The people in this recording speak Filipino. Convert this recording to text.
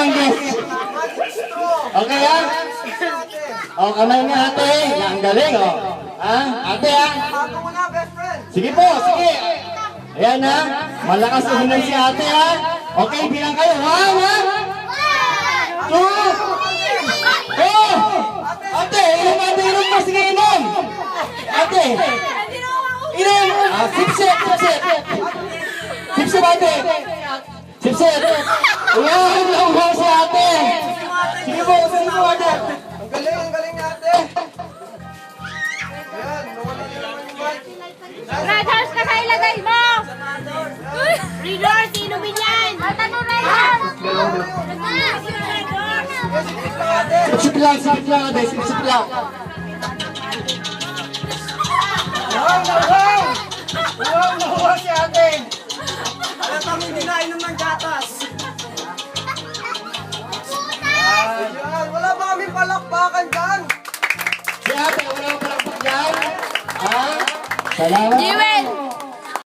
ang guess. Okay, ha? O, kamay nga, ate. Ang galing, o. Ha? Ate, ha? Sige po, sige. Ayan, ha? Malakas uhunan si ate, ha? Okay, bilang kayo. 1, ha? 2. Oh! Ate, inom ate, inom pa. Sige, inom. Ate. Inom. Sipsip, sipsip. Sipsip, ate. Sipsip. Ayan, nauhaw si ate. Sige po, ate. Ang galing ate. Ayan, nawala na naman yung mic. Red Horse ka sa ilagay mo! Red Horse, inumin yan! Ano Red Horse? Sipsip lang, ate. Sipsip lang. Wow! Nahuwa si ate. Alam kami dinain naman gatas. Ayan, wala ba kami palakpakan dyan? Si ate, wala ko palakpak dyan. Ha? Salamat. Jewel!